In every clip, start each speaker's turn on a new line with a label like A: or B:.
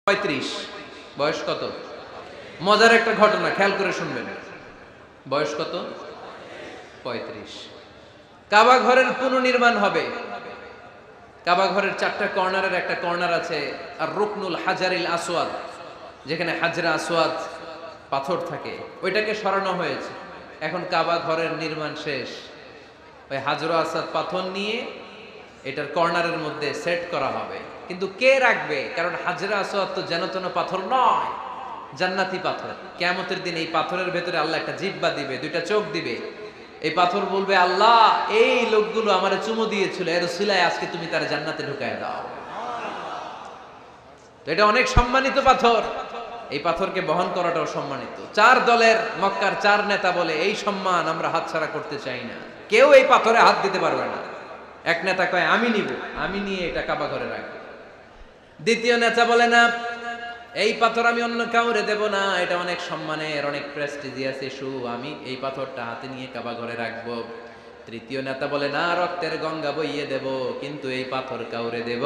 A: 35। বয়স কত? মজার একটা ঘটনা, খেয়াল করে শুনবেন। বয়স কত? 35। কাবা ঘরের পুনর্নির্মাণ হবে। কাবা ঘরের 4টা কর্নারের একটা কর্নার আছে আর রুকনুল হাজারিল আসওয়াদ, যেখানে হাজরা আসওয়াদ পাথর থাকে, ওইটাকে সরানো হয়েছে। এখন কাবা ঘরের নির্মাণ শেষ, ওই হাজরা আসওয়াদ পাথর নিয়ে এটার কর্নারের মধ্যে সেট করা হবে। কিন্তু কে রাখবে? কারণ হাজরা আসওয়াদ তো যেন তেন পাথর নয়, জান্নাতি পাথর। কিয়ামতের দিন এই পাথরের ভেতরে আল্লাহ একটা জিহ্বা দিবে, 2টা চোখ দিবে। এই পাথর বলবে, আল্লাহ এই লোকগুলো আমারে চুমু দিয়েছিল, এর উসিলায় আজকে তুমি তার জান্নাতে ঢুকায় দাও। তো এটা অনেক সম্মানিত পাথর, এই পাথরকে বহন করাটাও সম্মানিত। 4 দলের মক্কার 4 নেতা বলে, এই সম্মান আমরা হাতছাড়া করতে চাই না, কেউ এই পাথরে হাত দিতে পারবে না। এক নেতা কয়, আমি নিব, আমি নিয়ে এটা কাবা ঘরে রাখবো। দ্বিতীয় নেতা বলে, না, এই পাথর আমি অন্য কাউরে দেব না, এটা অনেক সম্মানের, অনেক প্রেস্টিজিয়াস ইস্যু, আমি এই পাথরটা হাতে নিয়ে কাবা ঘরে রাখবো। তৃতীয় নেতা বলে, না, রক্তের গঙ্গা বইয়ে দেব, কিন্তু এই পাথর কাউরে দেব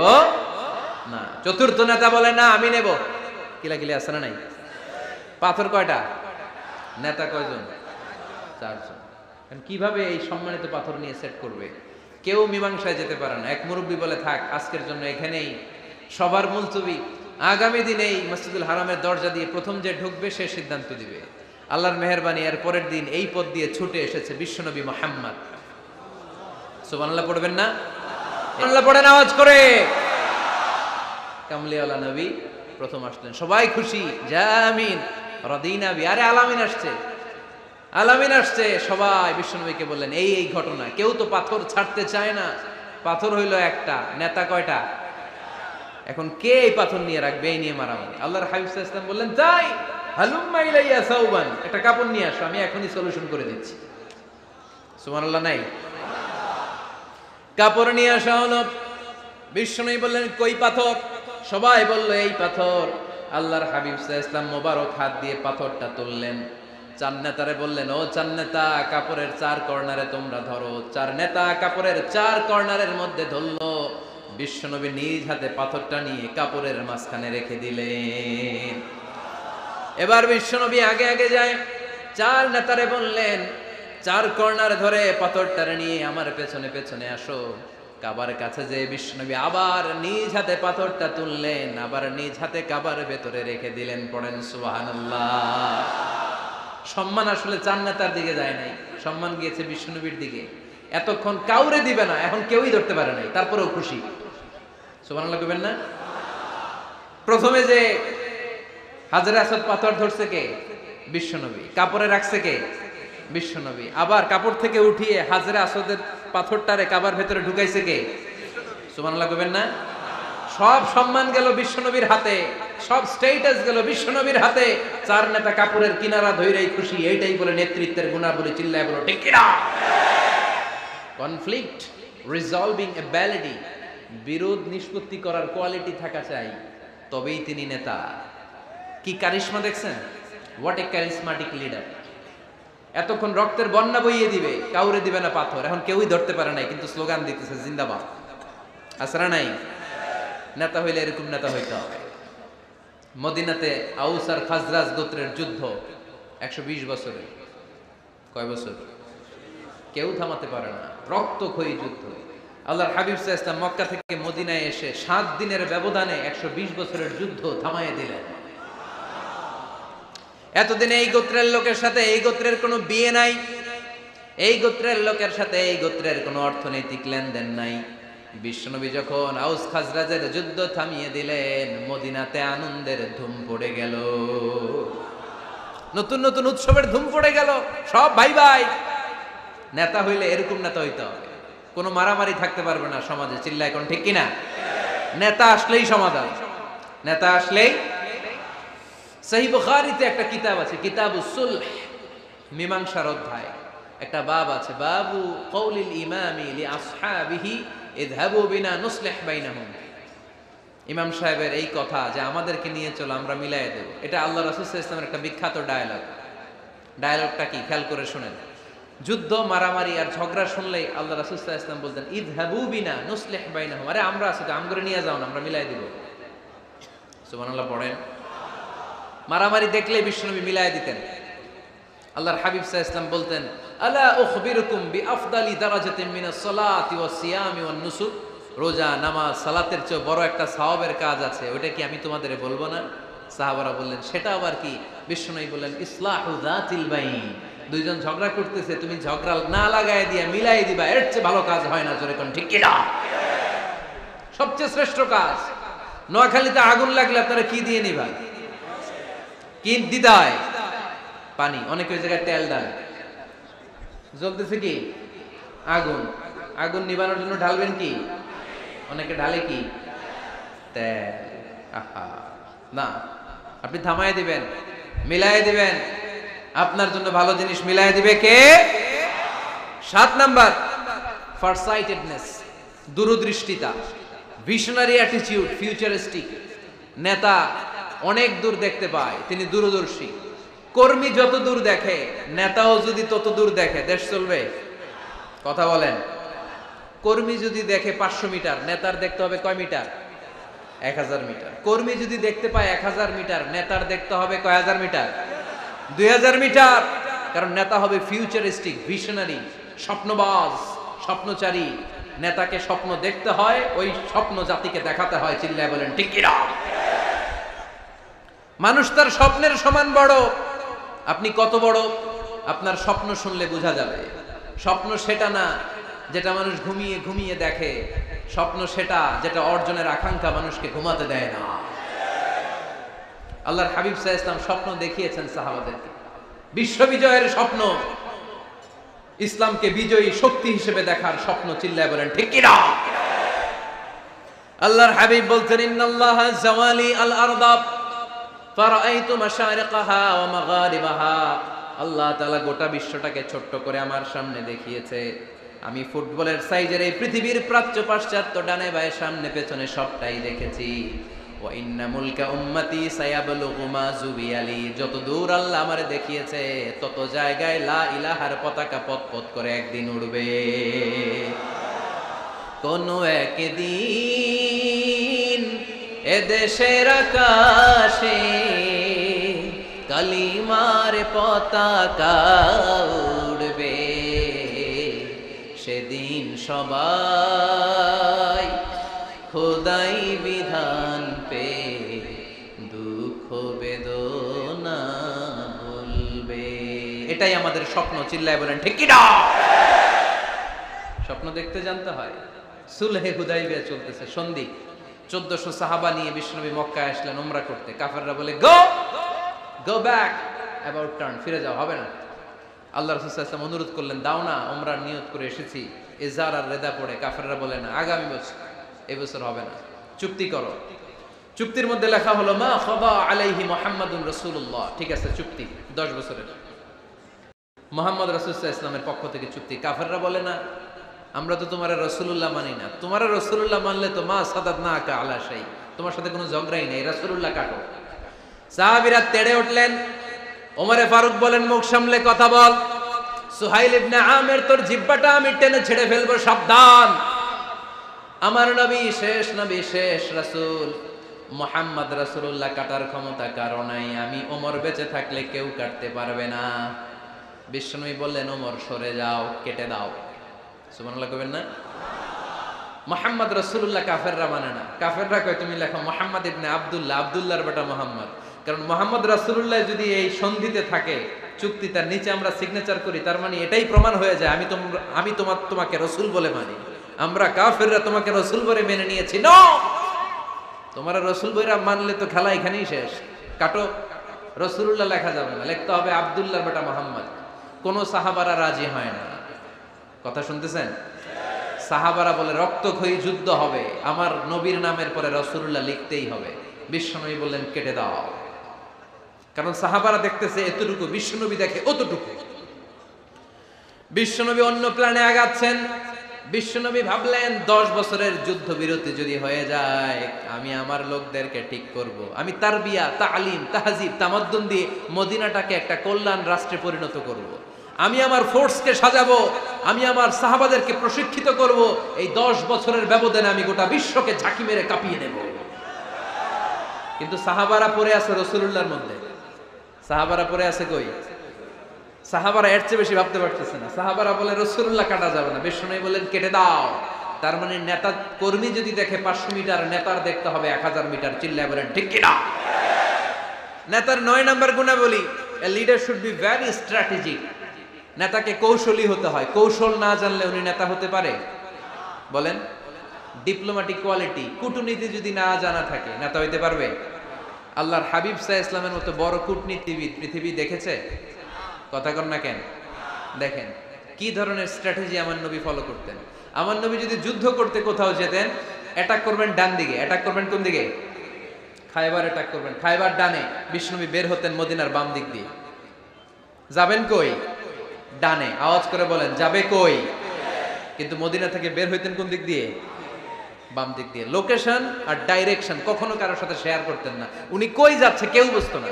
A: না। চতুর্থ নেতা বলে, না, আমি নেব। কিলাকিলি আছে না নাই? পাথর কয়টা? নেতা কয়জন? 4 জন। কিভাবে এই সম্মানিত পাথর নিয়ে সেট করবে? কেউ মীমাংসায় যেতে পারে না। এক মুরব্বী বলে, থাক, আজকের জন্য এখানেই সবার মুলতবি, আগামী দিনে এই মসজিদুল হারামের দরজা দিয়ে প্রথম যে ঢুকবে সে সিদ্ধান্ত দিবে। আল্লাহর মেহেরবানি, এর পরের দিন এই পথ দিয়ে ছুটে এসেছে বিশ্বনবী মুহাম্মদ। সুবহানাল্লাহ পড়বেন না? সুবহানাল্লাহ পড়েন আওয়াজ করে। কামলিওয়ালা নবী প্রথম আসলেন, সবাই খুশি, জামিন রাদিনা বি। আরে আলামিন আসছে, আলামিন আসছে। সবাই বিশ্বনবীকে বললেন, এই এই ঘটনা। কেউ তো পাথর ছাড়তে চায় না। পাথর হইল একটা, নেতা কয়টা? এখন কে এই পাথর নিয়ে রাখবে? এই নিয়ে মারামারি। আল্লাহর হাবিব সাল্লাল্লাহু আলাইহি ওয়াসাল্লাম বললেন, তাই হালুম্মা ইলাইয়া সাউবান, একটা কাপড় নিয়ে আসো, আমি এখনই সলিউশন করে দিচ্ছি। সুবহানাল্লাহ নাই? কাপড় নিয়ে আসা হলো। বিশ্বনবী বললেন, কই পাথর? সবাই বলল, এই পাথর। আল্লাহর হাবিব সাল্লাল্লাহু আলাইহি ওয়াসাল্লাম মোবারক হাত দিয়ে পাথরটা তুললেন। 4 নেতারে বললেন, ও 4 নেতা, কাপড়ের 4 কর্নারে তোমরা ধরো। 4 নেতা কাপড়ের 4 কর্নারের মধ্যে ধরলো। বিশ্বনবী নিজ হাতে পাথরটা নিয়ে কাপড়ের মাঝখানে রেখে দিলেন। এবার বিশ্বনবী আগে আগে যায়। 4 নেতারে বললেন, 4 কর্নার ধরে পাথরটারে নিয়ে আমার পেছনে পেছনে আসো। কাবার কাছে যে বিশ্বনবী আবার নিজ হাতে পাথরটা তুললেন, আবার নিজ হাতে কাবার ভেতরে রেখে দিলেন। পড়েন সুবহানাল্লাহ। সম্মান আসলে 4 নেতার দিকে যায় নাই, সম্মান গিয়েছে বিশ্বনবীর দিকে। এতক্ষণ কাউরে দিবে না, এখন কেউই ধরতে পারে নাই, তারপরেও খুশি। সুবহানাল্লাহ কইবেন না? প্রথমে যে হাজরে আসওয়াদ পাথর ধরছে কে? বিশ্বনবী। কাপড়ে রাখছে কে? বিশ্বনবী। আবার কাপড় থেকে উঠিয়ে হাজরে আসওয়াদের পাথরটারে কাবার ভেতরে ঢুকাইছে কে? সুবহানাল্লাহ কইবেন না? সব সম্মান গেল বিশ্বনবীর হাতে, সব স্ট্যাটাস গেল বিশ্বনবীর হাতে। 4 নেতা কাপড়ের কিনারা ধইরাই খুশি। এইটাই বলে নেতৃত্বের গুণাবলী। চিল্লায় বলো ঠিক কিনা? কনফ্লিক্ট রিজলভিং অ্যাবিলিটি, বিরোধ নিষ্পত্তি করার কোয়ালিটি থাকা চাই, তবেই তিনি নেতা। কি কারিশমা দেখছেন? What a charismatic leader. এতক্ষণ রক্তের বন্যা বইয়ে দিবে, কাউরে দিবে না পাথর। এখন কেউই ধরতে পারে নাই, কিন্তু স্লোগান দিতেছে জিন্দাবাদ। আসরা নাই? নেতা হইলে এরকম নেতা হইতে হবে। মদিনাতে আউস আর খাজরাজ গোত্রের যুদ্ধ 120 বছরের। কয় বছর? কেউ থামাতে পারে না, রক্তক্ষয়ী যুদ্ধ। আল্লাহর হাবিব সাল্লাল্লাহু আলাইহি ওয়াসাল্লাম মক্কা থেকে মদিনায় এসে 7 দিনের ব্যবধানে 120 বছরের যুদ্ধ থামাইয়ে দিলেন। এতদিন এই গোত্রের লোকের সাথে এই গোত্রের কোনো বিয়ে নাই, এই গোত্রের লোকের সাথে এই গোত্রের কোনো অর্থনৈতিক লেনদেন নাই। বিশ্বনবী যখন আউস খাজরাজের যুদ্ধ থামিয়ে দিলেন, মদিনাতে আনন্দের ধুম পড়ে গেল, নতুন নতুন উৎসবের ধুম পড়ে গেল। সব ভাই ভাই। নেতা হইলে এরকম নেতা হইতে হবে, কোনো মারামারি থাকতে পারবে না সমাজে। চিল্লায় কোন ঠিক কিনা? নেতা আসলেই সমাধান, নেতা আসলেই। সহিহ বুখারীতে একটা কিতাব আছে, কিতাবুস সুলহ, মীমাংসার অধ্যায়। একটা বাব আছে, বাবু কওলিল ইমামি লি আসহাবিহি ইযহাবু বিনা নুসলিহ বাইনাহুম। ইমাম সাহেবের এই কথা যে আমাদেরকে নিয়ে চলো, আমরা মিলাই দেব, এটা আল্লাহ রাসূল সাল্লাল্লাহু আলাইহি ওয়াসাল্লামের একটা বিখ্যাত ডায়ালগ। ডায়ালগটা কি? খেয়াল করে শুনেন। যুদ্ধ, মারামারি আর ঝগড়া শুনলেই আল্লাহ রাসূল সাল্লাল্লাহু আলাইহি ওয়াসাল্লাম বলতেন, ইযহাবু বিনা নুসলিহ বাইনাহুম। আরে আমরা আছি তো, আমগরে নিয়ে যাও না, আমরা মিলাই দিব। সুবহানাল্লাহ পড়েন। মারামারি দেখলে বিশ্বনবী মিলাই দিতেন। আল্লাহর হাবিব সাল্লাল্লাহু আলাইহি ওয়াসাল্লাম বলতেন, আলা উখবিরুকুম বিআফদালি দারাজাতিন মিনাস সালাতি ওয়াস সিয়ামি ওয়ান নুসুক, রোজা, নামাজ, সালাতের চেয়ে বড় একটা সওয়াবের কাজ আছে, ওটা কি আমি তোমাদের বলবো না? সাহাবারা বললেন, সেটা আবার কি? বিশ্বনবী বললেন, ইসলাহু যাতিল বাইন, দুইজন ঝগড়া করতেছে, তুমি ঝগড়া না লাগায় দিয়া মিলাই দিবা, এর চেয়ে ভালো কাজ হয় না। জোরে কোন ঠিক কিনা? সবচেয়ে শ্রেষ্ঠ কাজ। নোয়াখালীতে আগুন লাগলে আপনারা কি দিয়ে নিবা? কি দিতে হয়? পানি। অনেকে ওই জায়গায় তেল ডালে। জ্বলতেছে কি? আগুন। আগুন নিবানোর জন্য ঢালবেন কি? অনেকে ঢালে কি? তেল। আহা, না, আপনি থামায় দিবেন, মিলাই দিবেন। আপনার জন্য ভালো জিনিস মিলাই দিবে কে? 7 নাম্বার, ফারসাইটেডনেস, দূরদৃষ্টিতা, ভিশনারি অ্যাটিটিউড, ফিউচারিস্টিক। নেতা অনেক দূর দেখতে পায়, তিনি দূরদর্শী। কর্মী যত দূর দেখে, নেতাও যদি তত দূর দেখে, দেশ চলবে? কথা বলেন। কর্মী যদি দেখে 500 মিটার, নেতার দেখতে হবে কয় মিটার? 1000 মিটার। কর্মী যদি দেখতে পায় 1000 মিটার, নেতার দেখতে হবে কয় হাজার মিটার? 2000 মিটার। কারণ নেতা হবে ফিউচারিস্টিক, ভিশনারি, স্বপ্নবাজ, স্বপ্নচারী। নেতাকে স্বপ্ন দেখতে হয়, ওই স্বপ্ন জাতিকে দেখাতে হয়। চিল্লায় বলেন ঠিক কিনা? মানুষ তার স্বপ্নের সমান বড়। আপনি কত বড় আপনার স্বপ্ন শুনলে বোঝা যাবে। স্বপ্ন সেটা না যেটা মানুষ ঘুমিয়ে ঘুমিয়ে দেখে, স্বপ্ন সেটা যেটা অর্জনের আকাঙ্ক্ষা মানুষকে ঘুমাতে দেয় না। আল্লাহর হাবিব সাল্লাল্লাহু আলাইহি ওয়াসাল্লাম স্বপ্ন দেখিয়েছেন সাহাবাদেরকে, বিশ্ব বিজয়ের স্বপ্ন, ইসলামকে বিজয়ী শক্তি হিসেবে দেখার স্বপ্ন। চিল্লায় বলেন ঠিক কিনা? আল্লাহর হাবিব বলতেন, ইন্নাল্লাহা জাওয়ালি আল আরদা ফারাআইতু মাশারিকাহা ওয়া মাগারিবাহা। আল্লাহ তাআলা গোটা বিশ্বটাকে ছোট্ট করে আমার সামনে দেখিয়েছে। আমি ফুটবলের সাইজের এই পৃথিবীর প্রাচ্য পাশ্চাত্য, ডানে বায়ে সামনে পেছনে সবটাই দেখেছি। ওয়া ইন্না মুলকা উম্মতি সায়াবলুগু মা জুবিয়ালি। যত দূর আল্লাহ আমারে দেখিয়েছে, তত জায়গায় লা ইলাহার পতাকা পথ করে একদিন উড়বে। কোন একদিন এদেশের আকাশে কালিমার পতাকা উড়বে। সেদিন সবাই খোদাই বিধান পে দুঃখ বেদনা ভুলবে। এটাই আমাদের স্বপ্ন। চিল্লায় বলেন ঠিক কিনা? স্বপ্ন দেখতে জানতে হয়। সুলহে হুদাইবিয়া চলতেছে, সন্ধি। 1400 সাহাবা নিয়ে বিশ্বনবী মক্কায় আসলেন উমরা করতে। কাফেররা বলে, গো ব্যাক, অ্যাবাউট টার্ন, ফিরে যাও, হবে না। আল্লাহ রাসূল সাল্লাল্লাহু আলাইহি ওয়াসাল্লাম অনুরোধ করলেন, দাও না, উমরার নিয়ত করে এসেছি। ইজার আর রেদা পড়ে কাফেররা বলে, না, আগামী বছর, এই বছর হবে না, চুক্তি করো। চুক্তির মধ্যে লেখা হলো, মা খাবা আলাইহি মুহাম্মাদুর রাসূলুল্লাহ। ঠিক আছে, চুক্তি 10 বছরের, মুহাম্মদ রাসূল সাল্লাল্লাহু আলাইহি ওয়াসাল্লামের পক্ষ থেকে চুক্তি। কাফেররা বলে, না, আমরা তো তোমার রাসূলুল্লাহ মানি না। তোমার রাসূলুল্লাহ মানলে তো মা সাদাদনাকা আলা শাই, তোমার সাথে কোনো ঝগড়াই নেই, রাসূলুল্লাহ কাটো। সাহাবীরা তেড়ে উঠলেন। ওমরে ফারুক বলেন, মুখ সামলে কথা বল। সুহাইল ইবনে আমির, তোর জিহ্বাটা আমি টেনে ছেড়ে ফেলবো, সাবধান। আমার নবী শেষ নবী, শেষ রাসূল মুহাম্মদ রাসূলুল্লাহ কাটার ক্ষমতা কারো নাই। আমি ওমর বেঁচে থাকলে কেউ কাটতে পারবে না। বিশ্বনবী বললেন, ওমর সরে যাও, কেটে দাও। সুবহানাল্লাহ কইবেন না? মুহাম্মদ রাসূলুল্লাহ কাফেররা মানে না। কাফেররা কয়, তুমি লেখো মুহাম্মদ ইবনে আব্দুল্লাহ, আব্দুল্লাহর বেটা মুহাম্মদ। কারণ মুহাম্মদ রাসূলুল্লাহ যদি এই সন্ধিতে থাকে, চুক্তি, তার নিচে আমরা সিগনেচার করি, তার মানে এটাই প্রমাণ হয়ে যায় আমি তোমাকে রাসূল বলে মানি। আমরা কাফেররা তোমাকে রাসূল বলে মেনে নিয়েছি। নো, তোমার রাসূল বইরা মানলে তো খেলা এখানেই শেষ। কাটো, রাসূলুল্লাহ লেখা যাবে না, লিখতে হবে আব্দুল্লাহর বেটা মুহাম্মদ। কোন সাহাবারা রাজি হয় না। কথা শুনতেছেন? সাহাবারা বলে, রক্তক্ষয়ী যুদ্ধ হবে, আমার নবীর নামের পরে রাসূলুল্লাহ লিখতেই হবে। বিশ্বনবী বললেন, কেটে দাও। কারণ সাহাবারা দেখতেছে এতটুকু, বিশ্বনবী দেখে অতটুকু। বিশ্বনবী অন্য প্ল্যানে আগাচ্ছেন। বিশ্বনবী ভাবলেন, 10 বছরের যুদ্ধ বিরতি যদি হয়ে যায়, আমি আমার লোকদেরকে ঠিক করব। আমি তারবিয়া, তালিম, তাহজিব, তামাদ্দুন দিয়ে মদিনাটাকে একটা কল্যাণ রাষ্ট্রে পরিণত করব। আমি আমার ফোর্সকে সাজাবো, আমি আমার সাহাবাদেরকে প্রশিক্ষিত করব। এই 10 বছরের ব্যবধানে আমি গোটা বিশ্বকে ঝাঁকি মেরে কাঁপিয়ে নেব। কিন্তু সাহাবারা পড়ে আছে রাসূলুল্লাহর মধ্যে। সাহাবারা পড়ে আছে কই? সাহাবারা এর চেয়ে বেশি ভাবতে পারতেছে না। সাহাবারা বলে রাসূলুল্লাহ কাটা যাবে না, বিষ্ণু বলেন কেটে দাও। তার মানে নেতা কর্মী যদি দেখে 500 মিটার, নেতার দেখতে হবে 1000 মিটার। চিল্লায় বলেন ঠিক কি না? নেতার 9 নাম্বার গুণাবলী, a leader should be very strategic. নেতাকে কৌশলী হতে হয়। কৌশল না জানলে উনি নেতা হতে পারে? বলেন। ডিপ্লোম্যাটিক কোয়ালিটি, কূটনীতি যদি না জানা থাকে নেতা হইতে পারবে? আল্লাহর হাবিব সাল্লাল্লাহু আলাইহি ওয়াসাল্লামের মতো বড় কূটনীতিবিদ পৃথিবী দেখেছে? কথা কন না কেন? দেখেন কি ধরনের স্ট্র্যাটেজি আমার নবী ফলো করতেন। আমার নবী যদি যুদ্ধ করতে কোথাও যেতেন, অ্যাটাক করবেন ডান দিকে, অ্যাটাক করবেন কোন দিকে? খায়বার অ্যাটাক করবেন, খায়বার ডানে। বিষ্ণুবী বের হতেন মদিনার বাম দিক দিয়ে। যাবেন কই? ডানে। আওয়াজ করে বলেন যাবে কই? কিন্তু মদিনা থেকে বের হইতেন কোন দিক দিয়ে? বাম দিক দিয়ে। লোকেশন আর ডাইরেকশন কখনো কারোর সাথে শেয়ার করতেন না। উনি কই যাচ্ছে কেউ বুঝতো না।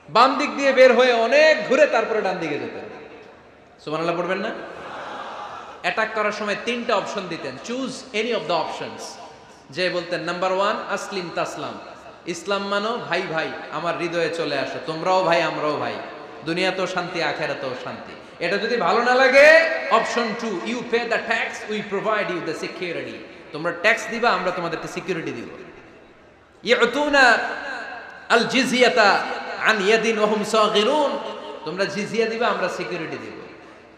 A: বাম দিক দিয়ে বের হয়ে অনেক ঘুরে তারপরে ডান দিকে যেতেন। সুবহানাল্লাহ পড়বেন না? অ্যাটাক করার সময় 3টা অপশন দিতেন, choose any of the options. যে বলতেন নাম্বার 1 আসলিম তাসলাম, ইসলাম মানো, ভাই ভাই আমার হৃদয়ে চলে আসো, তোমরাও ভাই আমরাও ভাই, দুনিয়াতেও শান্তি আখিরাতেও শান্তি। এটা যদি ভালো না লাগে, option 2 you pay the tax, we provide you the security. তোমরা ট্যাক্স দিবা, আমরা তোমাদেরকে সিকিউরিটি দিব। ইউতুনা আল জিজিয়াতা আন ইয়াদিন ওয়া হুম সাগিরুন, তোমরা জিজিয়া দিবা, আমরা সিকিউরিটি দিব।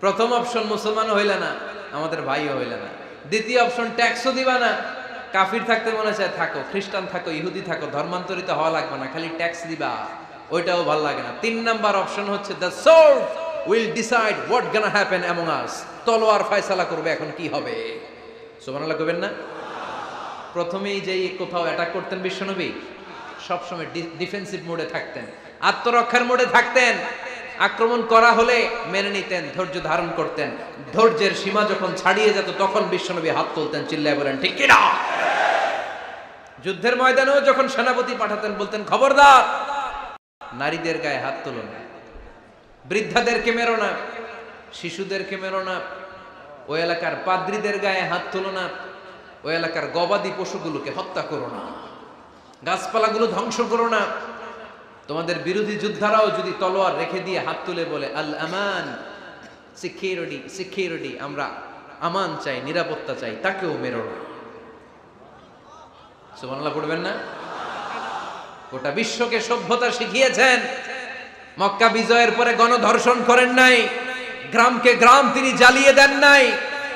A: প্রথম অপশন মুসলমান হইলা না, আমাদের ভাইও হইলা না। দ্বিতীয় অপশন ট্যাক্সও দিবা না, কাফির থাকতে মনে চায় থাকো, খ্রিস্টান থাকো, ইহুদি থাকো, ধর্মান্তরিত হওয়া লাগবে না, খালি ট্যাক্স দিবা, ওইটাও ভালো লাগে না। 3 নাম্বার অপশন হচ্ছে the sword will decide what gonna happen among আস, তলোয়ার ফয়সালা করবে এখন কি হবে। সুবহানাল্লাহ কইবেন না? প্রথমেই যেই কোথাও অ্যাটাক করতেন বিশ্বনবী, সবসময় ডিফেন্সিভ মোডে থাকতেন, আত্মরক্ষার মোডে থাকতেন। আক্রমণ করা হলে মেনে নিতেন, ধৈর্য ধারণ করতেন। ধৈর্যের সীমা যখন ছাড়িয়ে যেত তখন বিশ্বনবী হাত তুলতেন, চিল্লায় বলেন ঠিক কি না? যুদ্ধের ময়দানেও যখন সেনাপতি পাঠাতেন বলতেন খবরদার নারীদের গায়ে হাত তুলো না, বৃদ্ধাদেরকে মেরো না, শিশুদেরকে মেরো না, ওই এলাকার পাদ্রীদের গায়ে হাত তুলো না, ওই এলাকার গবাদি পশুগুলোকে হত্যা করো না, গাছপালাগুলো ধ্বংস করো না। তোমাদের বিরোধী যোদ্ধারাও যদি তলোয়ার রেখে দিয়ে হাত তুলে বলে আল আমান, সিকিউরিটি সিকিউরিটি, আমরা আমান চাই, নিরাপত্তা চাই, তাকেও মেরো না। সুবহানাল্লাহ পড়বেন না? গোটা বিশ্বকে সভ্যতা শিখিয়েছেন। মক্কা বিজয়ের পরে গণধর্ষণ করেন নাই, গ্রামকে গ্রাম তিনি জ্বালিয়ে দেন নাই,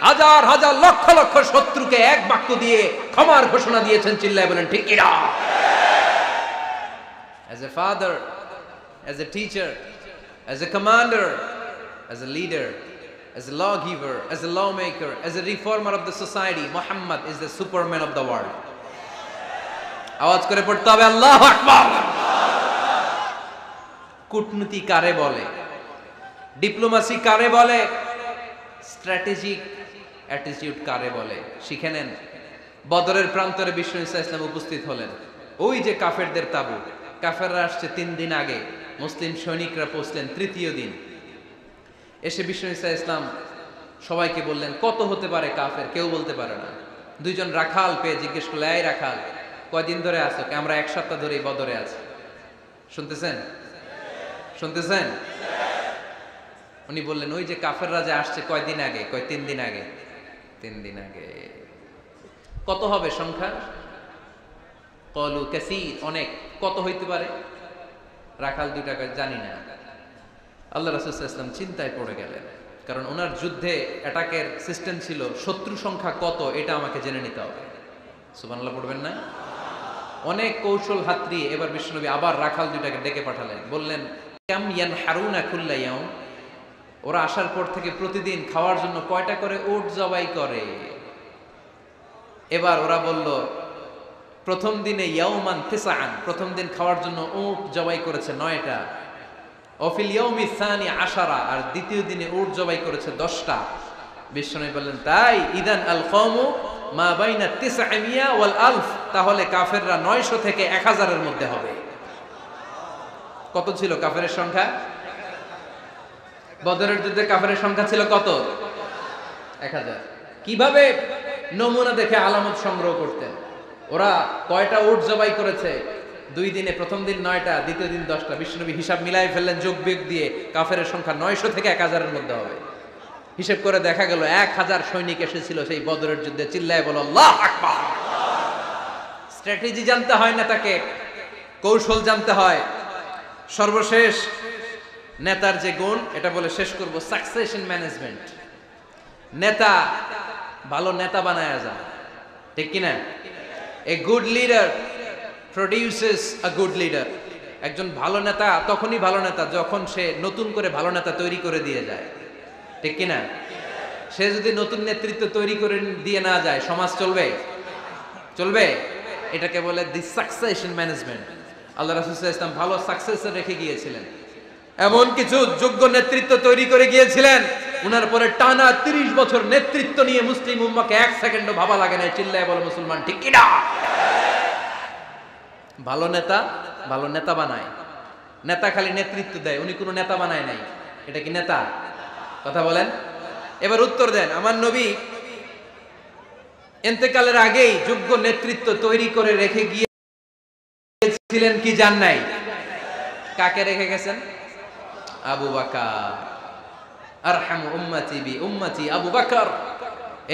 A: হাজার হাজার লক্ষ লক্ষ শত্রুকে এক বাক্য দিয়ে ক্ষমার ঘোষণা দিয়েছেন, চিল্লায় বলেন ঠিক কি না? As a father, as a teacher, as a commander, as a leader, as a lawgiver, as a lawmaker, as a reformer of the society, Muhammad is the superman of the world. আওয়াজ করে পড়তে হবে আল্লাহু আকবার। কূটনীতি কারে বলে? Diplomacy কারে বলে? স্ট্র্যাটেজিক অ্যাটিটিউড কারে বলে? শিখে নেন। বদরের প্রান্তরে বিষ্ণু ঈসা ইসলাম উপস্থিত হলেন। ওই যে কাফেরদের তাবু, কাফেররা আসছে 3 দিন আগে, মুসলিম সৈনিকরা পৌঁছলেন 3য় দিন। এসে বিষ্ণু ঈসা ইসলাম সবাইকে বললেন কত হতে পারে কাফের, কেউ বলতে পারে না। 2 জন রাখাল পেয়ে জিজ্ঞেস করলে এই রাখাল কয়দিন ধরে আছো? আমরা 1 সপ্তাহ ধরে বদরে আছি। শুনতেছেন? শুনতেছেন? উনি বললেন ওই যে কাফেররা যে আসছে কয়দিন আগে? 3 দিন আগে। 3 দিন আগে। কত হবে সংখ্যা? কলু কাসীর, অনেক। কত হইতে পারে? রাখাল 2টা জানি না। আল্লাহ রাসূল সাল্লাল্লাহু আলাইহি ওয়াসাল্লাম চিন্তায় পড়ে গেলেন, কারণ ওনার যুদ্ধে অ্যাটাকের সিস্টেম ছিল শত্রু সংখ্যা কত এটা আমাকে জেনে নিতে হবে। সুবহানাল্লাহ পড়বেন না? অনেক কৌশল হাতড়িয়ে এবার বিশ্বনবী আবার রাখাল 2টাকে ডেকে পাঠালেন, বললেন কাম ইয়ানহারুনা কুল্লা ইয়াউম, ওরা আসার পর থেকে প্রতিদিন খাওয়ার জন্য কয়টা করে উট জবাই করে? এবার ওরা বলল প্রথম দিনে ইয়াউমান তিসআন, প্রথম দিন খাওয়ার জন্য উট জবাই করেছে 9টা। অফিল ইয়াউমি সানি 10, আর দ্বিতীয় দিনে উট জবাই করেছে 10টা। বিশ্বনবী বললেন তাই ইদান আল কওমু মা বাইনা 900 ওয়াল আলফ, তাহলে কাফেররা 900 থেকে 1000 এর মধ্যে হবে। কত ছিল কাফেরের সংখ্যা? বদরের যুদ্ধে কাফেরের সংখ্যা ছিল কত? 1000। কিভাবে নমুনা দেখে আলামত সংগ্রহ করতেন? ওরা কয়টা উট জবাই করেছে 2 দিনে প্রথম দিন 9টা, দ্বিতীয় দিন 10টা। বিশ্বনবী হিসাব মিলাই ফেললেন যোগ বিয়োগ দিয়ে, কাফেরের সংখ্যা 900 থেকে 1000-এর মধ্যে হবে। হিসেব করে দেখা গেল 1000 সৈনিক এসেছিল সেই বদরের যুদ্ধে। চিল্লায় বলো আল্লাহু আকবার। স্ট্র্যাটেজি জানতে হয় না, তাকে কৌশল জানতে হয়। সর্বশেষ নেতার যে গুণ, এটা বলে শেষ করব, সাকসেশন ম্যানেজমেন্ট। নেতা ভালো নেতা বানায়া যায়, ঠিক কিনা? A good leader produces a good leader. একজন ভালো নেতা তখনই ভালো নেতা যখন সে নতুন করে ভালো নেতা তৈরি করে দিয়ে যায়, ঠিক কিনা? সে যদি নতুন নেতৃত্ব তৈরি করে দিয়ে না যায়, সমাজ চলবে? চলবে? এটাকে বলে দি সাকসেশন ম্যানেজমেন্ট। আল্লাহ রাসূল সাল্লাল্লাহু আলাইহি ওয়াসাল্লাম ভালো সাকসেসর রেখে গিয়েছিলেন, এমন কিছু যোগ্য নেতৃত্ব তৈরি করে গিয়েছিলেন, উনার পরে টানা 30 বছর নেতৃত্ব নিয়ে মুসলিম উম্মাহকে 1 সেকেন্ডও ভাবা লাগে না। চিল্লায় বলো মুসলমান, ঠিক কিনা? ভালো নেতা বানায়। নেতা খালি নেতৃত্ব দেয়, উনি কোনো নেতা বানায় নাই। এটা কি নেতা? কথা বলেন। এবার উত্তর দেন। আমার নবী ইন্তেকালের আগেই যোগ্য নেতৃত্ব তৈরি করে রেখে গিয়েছিলেন কি জান নাই? কাকে রেখে গেছেন? আবু বকর। আরহামু উম্মতি বি উম্মতি আবু বকর,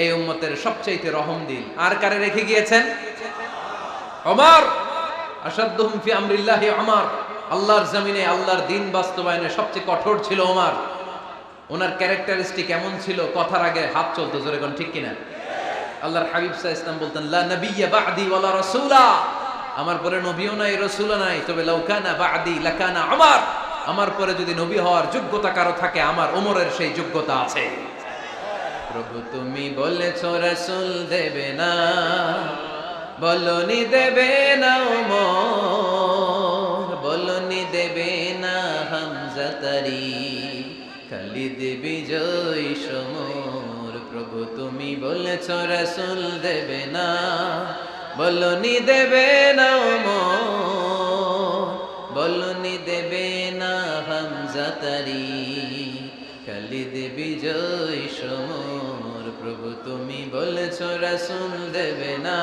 A: এই উম্মতের সবচেয়ে রহমদিল। আর কারে রেখে গিয়েছেন? ওমর। আশাদ্দুহুম ফি আমরিল্লাহি ওমর। আল্লাহর জমিনে আল্লাহর দ্বীন বাস্তবায়নে সবচেয়ে কঠোর ছিল ওমর। ওনার ক্যারেক্টারিস্টিক এমন ছিল, কথার আগে হাত চলতো। জোরে কোন ঠিক কিনা? আল্লাহর হাবিব সাল্লাল্লাহু আলাইহি ওয়াসাল্লাম বলতেন, লা নাবিয়্যা বা'দি ওয়ালা রাসূলা, আমার পরে নবীও নাই রাসূলও নাই, তবে লাউ কানা বা'দি লাকানা ওমর, আমার পরে যদি নবী হওয়ার যোগ্যতা কারো থাকে, আমার ওমরের সেই যোগ্যতা আছে। প্রভু তুমি বলেছো রাসূল দেবে না, বলনি দেবে না ওমর, বলনি দেবে না হামজা তারি, খালিদ বিজয় সমর। প্রভু তুমি বলেছো রাসূল দেবে না, বলনি দেবে না ওমর, বলনি দেবে না হামজা তারি, খালিদ বিজয় সমর। প্রভু তুমি বলেছো রাসূল দেবে না।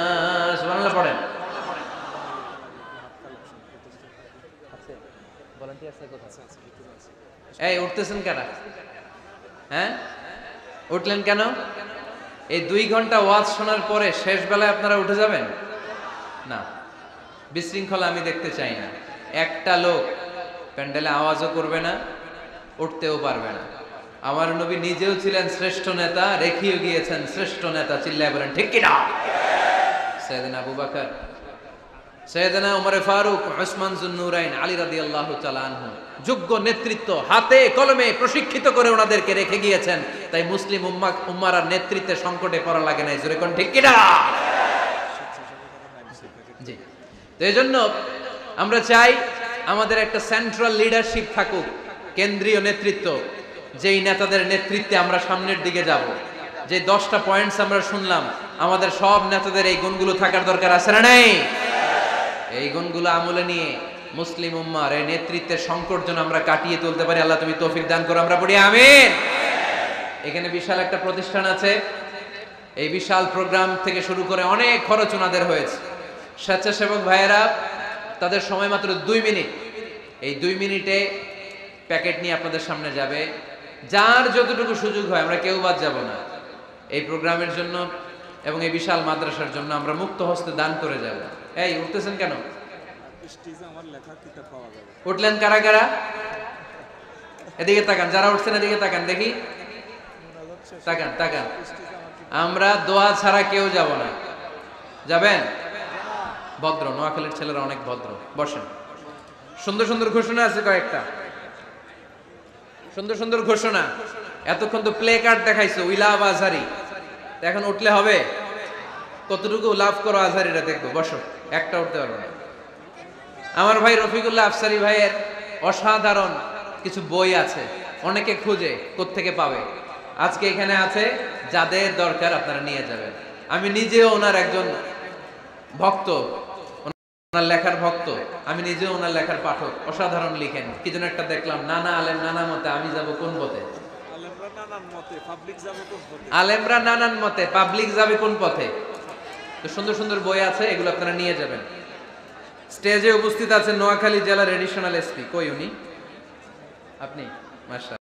A: সুবহানাল্লাহ পড়েন। এই উঠতেছেন কেন? হ্যাঁ, উঠলেন কেন? এই 2 ঘন্টা ওয়াজ শোনার পরে শেষ বেলায় আপনারা উঠে যাবেন না? বিশৃঙ্খলা আমি দেখতে চাই না। একটা লোক প্যান্ডেলে আওয়াজও করবে না, উঠতেও পারবে না। আমার নবী নিজেও ছিলেন শ্রেষ্ঠ নেতা, রেখেও গিয়েছেন শ্রেষ্ঠ নেতা। চিল্লায় বলেন ঠিক কিনা? সাইয়েদনা আবু বকর, সাইয়েদনা উমর ফারুক, উসমান যুন্নুরাইন, আলী রাদিয়াল্লাহু তাআলা আনহু যোগ্য নেতৃত্ব হাতে কলমে প্রশিক্ষিত করে ওনাদেরকে রেখে গিয়েছেন। তাই মুসলিম উম্মার আর নেতৃত্বের সংকটে পড়া লাগে নাই। জোরে কোন ঠিক কিনা? জি। তো এইজন্য আমরা চাই আমাদের একটা সেন্ট্রাল লিডারশিপ থাকুক, কেন্দ্রীয় নেতৃত্ব, যেই নেতাদের নেতৃত্বে আমরা সামনের দিকে যাব। যে 10টা পয়েন্টস আমরা শুনলাম, আমাদের সব নেতাদের এই গুণগুলো থাকার দরকার আছে না নাই? এই গুণগুলো আমলে নিয়ে মুসলিম উম্মার এই নেতৃত্বের সংকট যেন আমরা কাটিয়ে তুলতে পারি। আল্লাহ তুমি তৌফিক দান করো, আমরা পড়ি আমিন। এখানে বিশাল একটা প্রতিষ্ঠান আছে, এই বিশাল প্রোগ্রাম থেকে শুরু করে অনেক খরচ ওনাদের হয়েছে। স্বেচ্ছাসেবক ভাইয়েরা তাদের সময় মাত্র 2 মিনিট, এই 2 মিনিটে প্যাকেট নিয়ে আপনাদের সামনে যাবে। যার যতটুকু সুযোগ হয়, আমরা কেউ বাদ যাব না। এই প্রোগ্রামের জন্য এবং এই বিশাল মাদ্রাসার জন্য আমরা মুক্ত হস্তে দান করে যাব। এই উঠতেছেন কেন? উঠলেন কারা কারা? এদিকে তাকান, যারা উঠছেন এদিকে তাকান, দেখি তাকান তাকান। আমরা দোয়া ছাড়া কেউ যাব না। যাবেন? ভদ্র, নোয়াখালীর ছেলেরা অনেক ভদ্র। বসেন। সুন্দর সুন্দর ঘোষণা আছে কয়েকটা, সুন্দর সুন্দর ঘোষণা। এতক্ষণ তো প্লে কার্ড দেখাইছো, উই লাভ আজহারি। এখন উঠলে হবে? কতটুকু লাভ করো আজহারিরা দেখবো। বসো, একটা উঠতে পারবো না। আমার ভাই রফিকুল্লাহ আফসারি ভাইয়ের অসাধারণ কিছু বই আছে, অনেকে খুঁজে কোত্থেকে পাবে। আজকে এখানে আছে, যাদের দরকার আপনারা নিয়ে যাবেন। আমি নিজেও ওনার একজন ভক্ত, ওনার লেখার ভক্ত। আমি নিজেও ওনার লেখার পাঠক। অসাধারণ লিখেন। কি যেন একটা দেখলাম, নানা আলেম নানা মতে, আমি যাব কোন পথে? আলেমরা নানান মতে, পাবলিক যাবে কোন পথে? তো সুন্দর সুন্দর বই আছে, এগুলো আপনারা নিয়ে যাবেন। স্টেজে উপস্থিত আছেন নোয়াখালী জেলার এডিশনাল এসপি, কই উনি? আপনি? মাশাআল্লাহ।